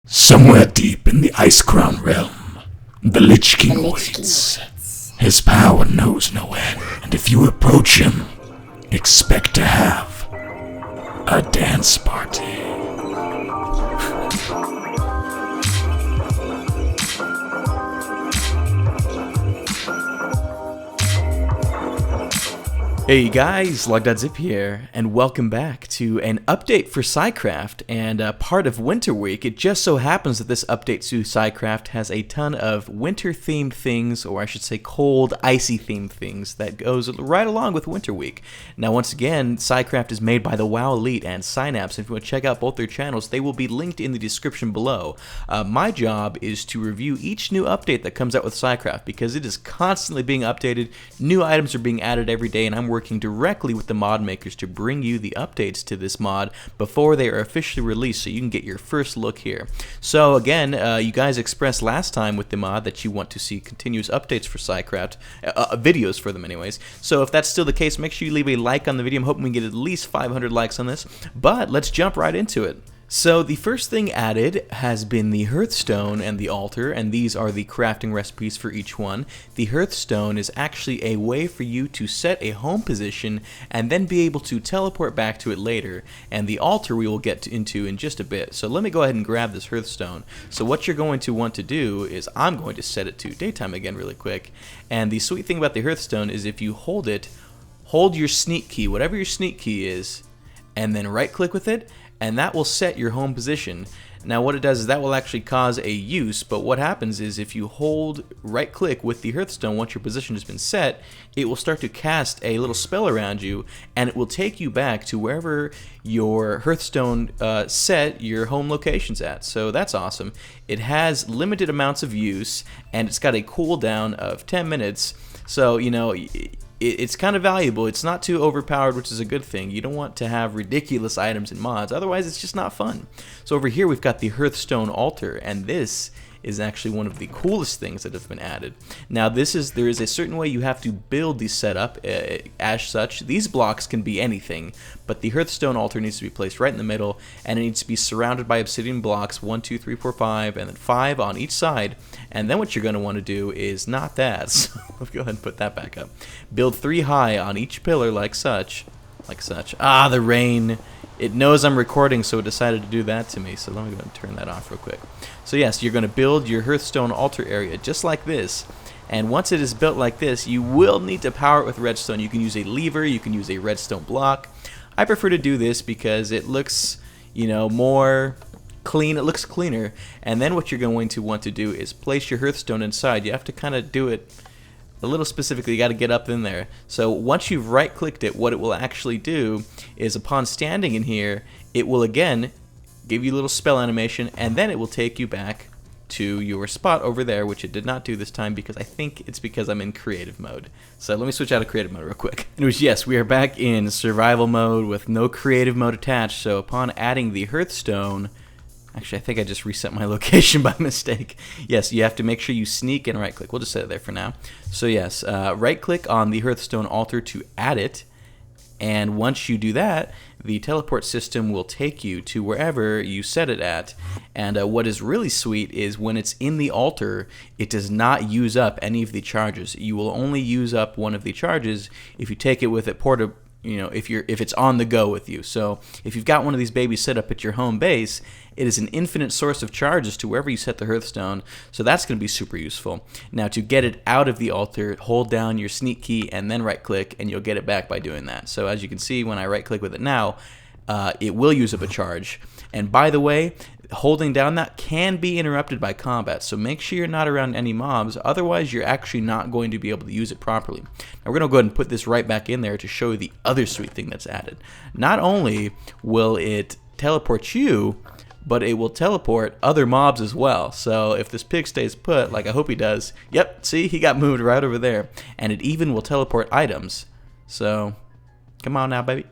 Somewhere deep in the Ice Crown realm, the Lich King waits. His power knows no end, and if you approach him, expect to have a dance party. Hey guys, Logdotzip here, and welcome back to an update for PsyCraft and part of Winter Week. It just so happens that this update to PsyCraft has a ton of winter-themed things, or I should say cold, icy-themed things that goes right along with Winter Week. Now once again, PsyCraft is made by TheWowElite and Psynaps. If you want to check out both their channels, they will be linked in the description below. My job is to review each new update that comes out with PsyCraft because it is constantly being updated, new items are being added every day, and I'm working directly with the mod makers to bring you the updates to this mod before they are officially released, so you can get your first look here. So again, you guys expressed last time with the mod that you want to see continuous updates for PsyCraft, videos for them anyways. So if that's still the case, make sure you leave a like on the video. I'm hoping we get at least 500 likes on this, but let's jump right into it. So the first thing added has been the Hearthstone and the Altar, and these are the crafting recipes for each one. The Hearthstone is actually a way for you to set a home position and then be able to teleport back to it later, and the Altar we will get into in just a bit. So let me go ahead and grab this Hearthstone. So what you're going to want to do is I'm going to set it to daytime again really quick, and the sweet thing about the Hearthstone is if you hold it, hold your sneak key, whatever your sneak key is, and then right click with it, and that will set your home position. Now what it does is that will actually cause a use, but what happens is if you hold right click with the Hearthstone once your position has been set, it will start to cast a little spell around you, and it will take you back to wherever your Hearthstone set your home locations at. So that's awesome. It has limited amounts of use, and it's got a cooldown of 10 minutes, so you know, it's kind of valuable. It's not too overpowered, which is a good thing. You don't want to have ridiculous items in mods, otherwise it's just not fun. So over here we've got the Hearthstone Altar, and this is actually one of the coolest things that have been added. Now there is a certain way you have to build the setup as such. These blocks can be anything, but the Hearthstone Altar needs to be placed right in the middle, and it needs to be surrounded by obsidian blocks 1, 2, 3, 4, 5, and then 5 on each side. And then what you're going to want to do is not that, so let's go ahead and put that back up. Build 3 high on each pillar like such. Ah, the rain. It knows I'm recording, so it decided to do that to me. So let me go ahead and turn that off real quick. So yes, you're going to build your Hearthstone Altar area just like this. And once it is built like this, you will need to power it with redstone. You can use a lever, you can use a redstone block. I prefer to do this because it looks, you know, more clean. It looks cleaner. And then what you're going to want to do is place your Hearthstone inside. You have to kind of do it a little specifically. You got to get up in there. So once you've right clicked it, what it will actually do is upon standing in here, it will again give you a little spell animation, and then it will take you back to your spot over there, which it did not do this time because I think it's because I'm in creative mode. So let me switch out of creative mode real quick. Anyways, yes, we are back in survival mode with no creative mode attached. So upon adding the Hearthstone, actually, I think I just reset my location by mistake. Yes, you have to make sure you sneak and right-click. We'll just set it there for now. So yes, right-click on the Hearthstone Altar to add it, and once you do that, the teleport system will take you to wherever you set it at. And what is really sweet is when it's in the altar, it does not use up any of the charges. You will only use up one of the charges if you take it with it if it's on the go with you. So if you've got one of these babies set up at your home base, it is an infinite source of charges to wherever you set the Hearthstone, so that's going to be super useful. Now to get it out of the altar, hold down your sneak key and then right click, and you'll get it back by doing that. So as you can see, when I right click with it now, it will use up a charge. And by the way, holding down that can be interrupted by combat, so make sure you're not around any mobs, otherwise you're actually not going to be able to use it properly. Now we're going to go ahead and put this right back in there to show you the other sweet thing that's added. Not only will it teleport you, but it will teleport other mobs as well. So if this pig stays put, like I hope he does, yep, see, he got moved right over there. And it even will teleport items. So come on now, baby.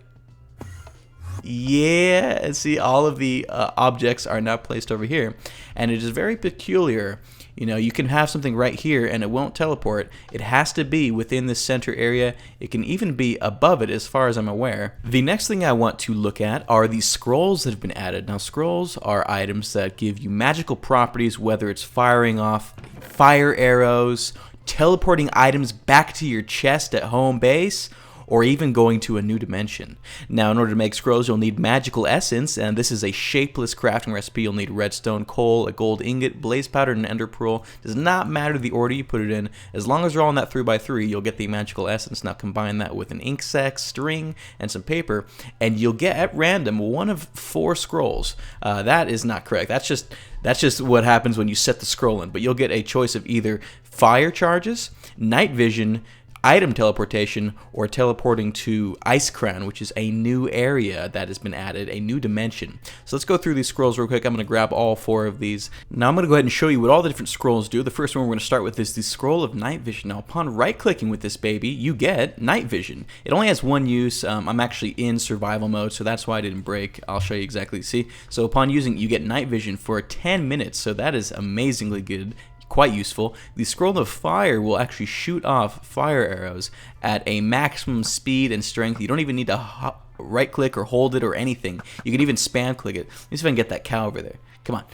Yeah, see, all of the objects are now placed over here, and it is very peculiar. You know, you can have something right here and it won't teleport. It has to be within the center area. It can even be above it as far as I'm aware. The next thing I want to look at are these scrolls that have been added. Now, scrolls are items that give you magical properties, whether it's firing off fire arrows, teleporting items back to your chest at home base, or even going to a new dimension. Now, in order to make scrolls, you'll need magical essence, and this is a shapeless crafting recipe. You'll need redstone, coal, a gold ingot, blaze powder, and an ender pearl. Does not matter the order you put it in. As long as you're all in that 3x3, you'll get the magical essence. Now, combine that with an ink sac, string, and some paper, and you'll get at random one of 4 scrolls. That is not correct. That's just what happens when you set the scroll in. But you'll get a choice of either fire charges, night vision, item teleportation, or teleporting to Icecrown, which is a new area that has been added, a new dimension. So let's go through these scrolls real quick. I'm going to grab all 4 of these. Now I'm going to go ahead and show you what all the different scrolls do. The first one we're going to start with is the Scroll of Night Vision. Now upon right-clicking with this baby, you get Night Vision. It only has one use. I'm actually in survival mode, so that's why I didn't break. I'll show you exactly. See? So upon using it, you get Night Vision for 10 minutes, so that is amazingly good. Quite useful. The Scroll of Fire will actually shoot off fire arrows at a maximum speed and strength. You don't even need to right click or hold it or anything. You can even spam click it. Let me see if I can get that cow over there. Come on.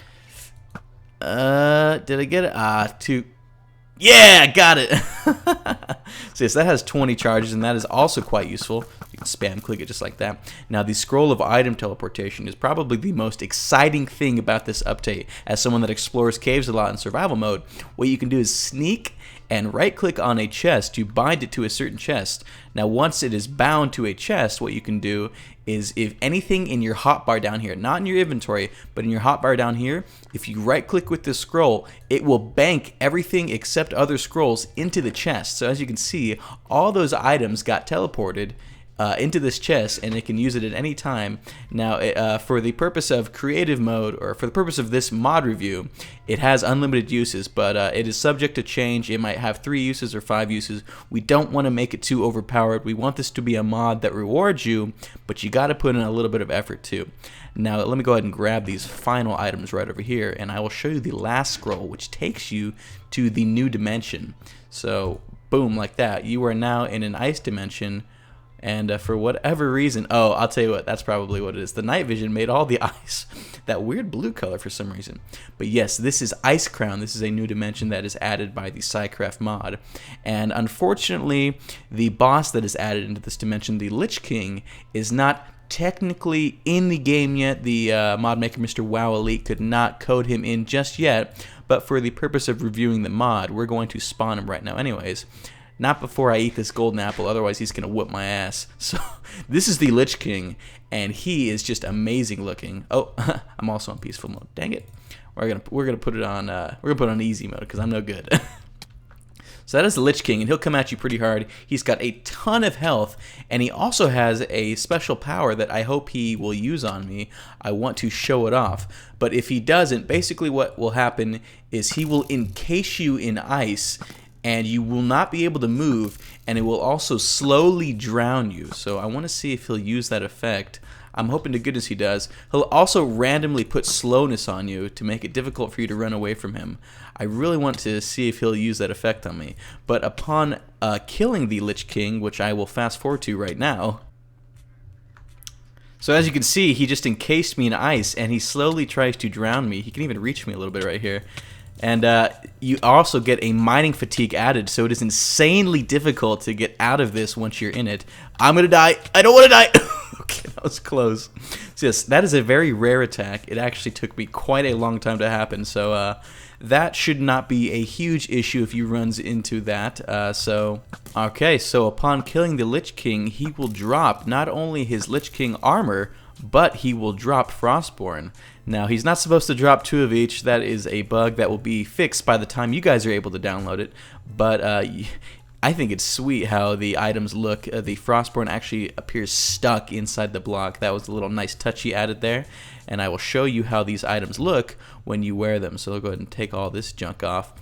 Did I get it? 2. Yeah, got it. So yes, that has 20 charges, and that is also quite useful. You can spam click it just like that. Now, the Scroll of Item Teleportation is probably the most exciting thing about this update. As someone that explores caves a lot in survival mode, what you can do is sneak and right-click on a chest to bind it to a certain chest. Now, once it is bound to a chest, what you can do is, if anything in your hotbar down here, not in your inventory, but in your hotbar down here, if you right-click with this scroll, it will bank everything except other scrolls into the chest. So as you can see, all those items got teleported into this chest, and it can use it at any time. Now, for the purpose of creative mode, or for the purpose of this mod review, it has unlimited uses, but it is subject to change. It might have 3 uses or 5 uses. We don't want to make it too overpowered. We want this to be a mod that rewards you, but you got to put in a little bit of effort too. Now, let me go ahead and grab these final items right over here, and I will show you the last scroll, which takes you to the new dimension. So, boom, like that. You are now in an ice dimension. And for whatever reason, oh, I'll tell you what, that's probably what it is. The night vision made all the ice that weird blue color for some reason. But yes, this is Icecrown. This is a new dimension that is added by the PsyCraft mod. And unfortunately, the boss that is added into this dimension, the Lich King, is not technically in the game yet. The mod maker, Mr. WowElite, could not code him in just yet. But for the purpose of reviewing the mod, we're going to spawn him right now anyways. Not before I eat this golden apple, otherwise he's going to whoop my ass. So, this is the Lich King, and he is just amazing looking. Oh, I'm also on peaceful mode. Dang it. We're gonna put it on easy mode because I'm no good. So that is the Lich King, and he'll come at you pretty hard. He's got a ton of health, and he also has a special power that I hope he will use on me. I want to show it off. But if he doesn't, basically what will happen is he will encase you in ice, and you will not be able to move, and it will also slowly drown you. So I want to see if he'll use that effect. I'm hoping to goodness he does. He'll also randomly put slowness on you to make it difficult for you to run away from him. I really want to see if he'll use that effect on me. But upon killing the Lich King, which I will fast forward to right now, so as you can see, he just encased me in ice, and he slowly tries to drown me. He can even reach me a little bit right here. And you also get a mining fatigue added, so it is insanely difficult to get out of this once you're in it. I'm gonna die. I don't want to die. Okay, that was close. So yes, that is a very rare attack. It actually took me quite a long time to happen, so that should not be a huge issue if you runs into that. Okay, so upon killing the Lich King, he will drop not only his Lich King armor, but he will drop Frostmourne. Now, he's not supposed to drop 2 of each. That is a bug that will be fixed by the time you guys are able to download it. But I think it's sweet how the items look. The Frostmourne actually appears stuck inside the block. That was a little nice touch he added there. And I will show you how these items look when you wear them. So I'll go ahead and take all this junk off.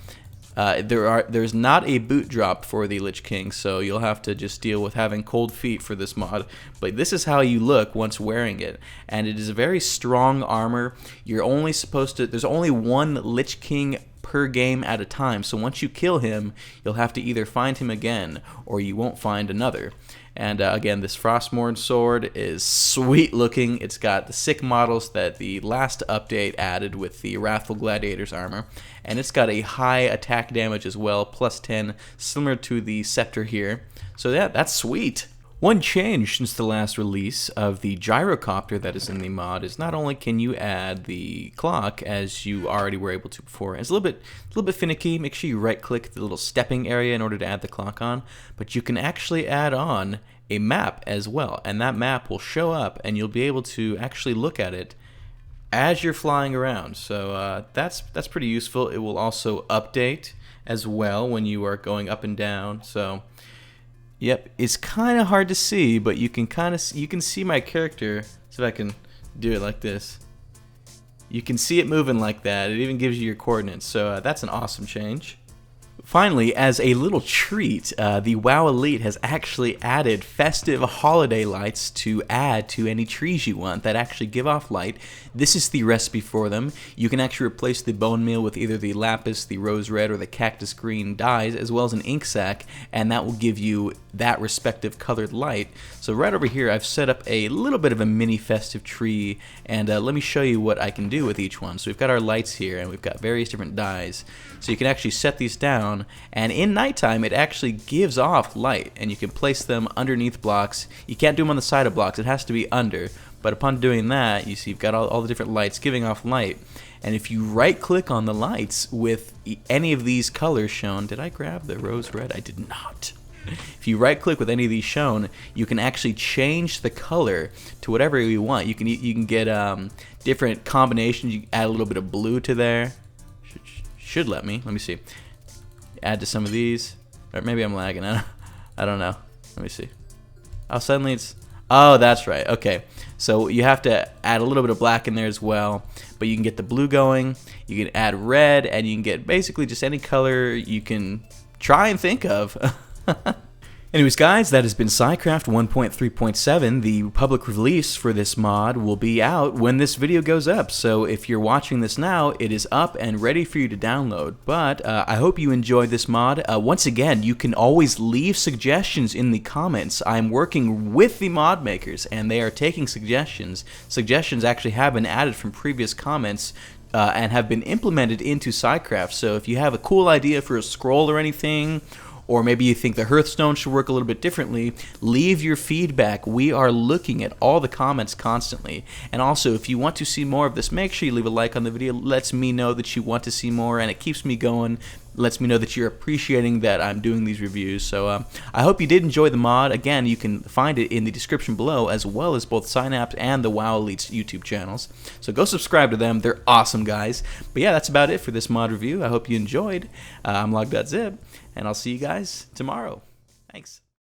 There's not a boot drop for the Lich King, so you'll have to just deal with having cold feet for this mod. But this is how you look once wearing it, and it is a very strong armor. You're only supposed to. There's only one Lich King per game at a time, so once you kill him, you'll have to either find him again or you won't find another. And again, this Frostmourne Sword is sweet looking. It's got the sick models that the last update added with the Wrathful Gladiator's armor, and it's got a high attack damage as well, plus 10, similar to the Scepter here. So yeah, that's sweet. One change since the last release of the gyrocopter that is in the mod is not only can you add the clock as you already were able to before. It's a little bit finicky. Make sure you right-click the little stepping area in order to add the clock on, but you can actually add on a map as well, and that map will show up, and you'll be able to actually look at it as you're flying around. So that's pretty useful. It will also update as well when you are going up and down. So. Yep, it's kind of hard to see, but you can see my character. So if I can do it like this, you can see it moving like that. It even gives you your coordinates, so that's an awesome change. Finally, as a little treat, the WowElite has actually added festive holiday lights to add to any trees you want that actually give off light. This is the recipe for them. You can actually replace the bone meal with either the lapis, the rose red, or the cactus green dyes, as well as an ink sac, and that will give you that respective colored light. So right over here, I've set up a little bit of a mini festive tree, and let me show you what I can do with each one. So we've got our lights here, and we've got various different dyes. So you can actually set these down, and in nighttime it actually gives off light, and you can place them underneath blocks. You can't do them on the side of blocks, it has to be under, but upon doing that, you see you've got all the different lights giving off light. And if you right click on the lights with any of these colors shown, did I grab the rose red? I did not. If you right click with any of these shown, you can actually change the color to whatever you want. You can get different combinations. You can add a little bit of blue to there. Should let me see. Add to some of these, or maybe I'm lagging. I don't know. Let me see. Oh, suddenly it's. Oh, that's right. Okay, so you have to add a little bit of black in there as well, but you can get the blue going. You can add red, and you can get basically just any color you can try and think of. Anyways, guys, that has been PsyCraft 1.3.7. The public release for this mod will be out when this video goes up. So if you're watching this now, it is up and ready for you to download. But I hope you enjoyed this mod. Once again, you can always leave suggestions in the comments. I'm working with the mod makers, and they are taking suggestions. Suggestions actually have been added from previous comments and have been implemented into PsyCraft. So if you have a cool idea for a scroll or anything, or maybe you think the Hearthstone should work a little bit differently, leave your feedback. We are looking at all the comments constantly. And also, if you want to see more of this, make sure you leave a like on the video. It lets me know that you want to see more, and it keeps me going. Lets me know that you're appreciating that I'm doing these reviews. So I hope you did enjoy the mod. Again, you can find it in the description below, as well as both Psynaps and the WowElite's YouTube channels. So go subscribe to them. They're awesome, guys. But yeah, that's about it for this mod review. I hope you enjoyed. I'm Logdotzip, and I'll see you guys tomorrow. Thanks.